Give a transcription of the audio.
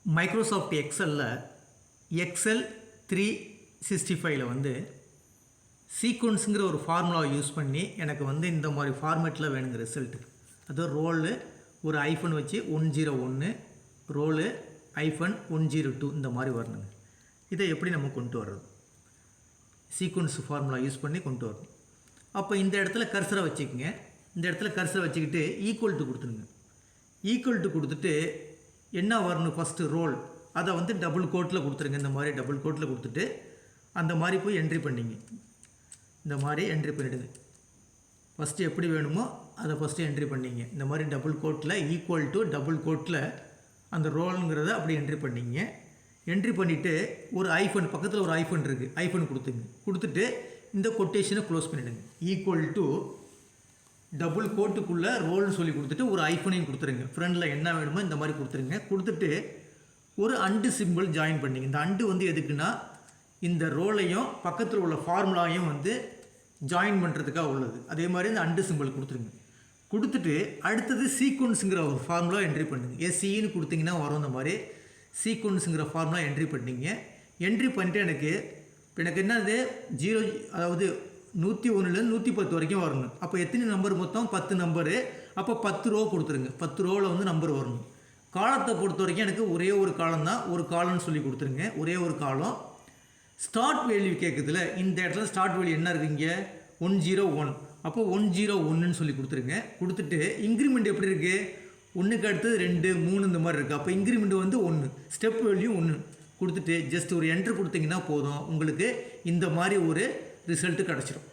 Microsoft எக்ஸலில் XL 365 வந்து சீக்வன்ஸுங்கிற ஒரு ஃபார்முலாவை யூஸ் பண்ணி எனக்கு வந்து இந்த மாதிரி ஃபார்மேட்டில் வேணுங்க ரிசல்ட்டு. அது ரோலு ஒரு ஐஃபன் வச்சு 101 ரோலு ஐஃபன் 102 இந்த மாதிரி வரணுங்க. இதை எப்படி நம்ம கொண்டு வர்றது? சீக்வன்ஸ் ஃபார்முலா யூஸ் பண்ணி கொண்டு வரணும். அப்போ இந்த இடத்துல கர்சரை வச்சுக்கோங்க. இந்த இடத்துல கர்சரை வச்சுக்கிட்டு ஈக்குவல் டு கொடுத்துருங்க. ஈக்குவல் டு கொடுத்துட்டு என்ன வரணும், ஃபஸ்ட்டு ரோல் அதை வந்து டபுள் கோட்டில் கொடுத்துருங்க. இந்த மாதிரி டபுள் கோட்டில் கொடுத்துட்டு அந்த மாதிரி போய் என்ட்ரி பண்ணிங்க. இந்த மாதிரி என்ட்ரி பண்ணிவிடுங்க. ஃபஸ்ட்டு எப்படி வேணுமோ அதை ஃபஸ்ட்டு என்ட்ரி பண்ணிங்க. இந்த மாதிரி டபுள் கோட்டில் ஈக்குவல் டு டபுள் கோட்டில் அந்த ரோலுங்கிறத அப்படி என்ட்ரி பண்ணிங்க. என்ட்ரி பண்ணிவிட்டு ஒரு ஐஃபன் பக்கத்தில் ஒரு ஐஃபன் இருக்குது, ஐஃபன் கொடுத்துங்க. கொடுத்துட்டு இந்த கொட்டேஷனை க்ளோஸ் பண்ணிவிடுங்க. ஈக்குவல் டு டபுள் கோட்டுக்குள்ளே ரோல்னு சொல்லி கொடுத்துட்டு ஒரு ஐஃபனையும் கொடுத்துருங்க. ஃப்ரெண்டில் என்ன வேணுமோ இந்த மாதிரி கொடுத்துருங்க. கொடுத்துட்டு ஒரு அண்டு சிம்பிள் ஜாயின் பண்ணிங்க. இந்த அண்டு வந்து எதுக்குன்னா இந்த ரோலையும் பக்கத்தில் உள்ள ஃபார்முலாவையும் வந்து ஜாயின் பண்ணுறதுக்காக உள்ளது. அதே மாதிரி இந்த அண்டு சிம்பிள் கொடுத்துருங்க. கொடுத்துட்டு அடுத்தது சீக்வன்ஸுங்கிற ஒரு ஃபார்முலா என்ட்ரி பண்ணுங்க. எஸ்சின்னு கொடுத்தீங்கன்னா வரும். இந்த மாதிரி சீக்வன்ஸுங்கிற ஃபார்முலா என்ட்ரி பண்ணிங்க. என்ட்ரி பண்ணிட்டு எனக்கு என்னது 0, அதாவது 101லேருந்து 110 வரைக்கும் வரணும். அப்போ எத்தனை நம்பர் மொத்தம் 10 நம்பரு. அப்போ 10 ரோ கொடுத்துருங்க. 10 ரோவில் வந்து நம்பர் வரணும். காலத்தை பொறுத்த வரைக்கும் எனக்கு ஒரே ஒரு காலம் தான், ஒரு காலம்னு சொல்லி கொடுத்துருங்க. ஒரே ஒரு காலம். ஸ்டார்ட் வேல்யூ கேட்குதுல, இந்த இடத்துல ஸ்டார்ட் வேல்யூ என்ன இருக்குங்க, 101. அப்போ 101ன்னு சொல்லி கொடுத்துருங்க. கொடுத்துட்டு இன்க்ரிமெண்ட் எப்படி இருக்குது, 1க்கு அடுத்தது 2, 3 இந்த மாதிரி இருக்குது. அப்போ இன்க்ரிமெண்ட் வந்து 1, ஸ்டெப் வேல்யூ 1 கொடுத்துட்டு ஜஸ்ட் ஒரு என்ட்ரு கொடுத்தீங்கன்னா போதும், உங்களுக்கு இந்த மாதிரி ஒரு ரிசல்ட்டு கிடச்சிரும்.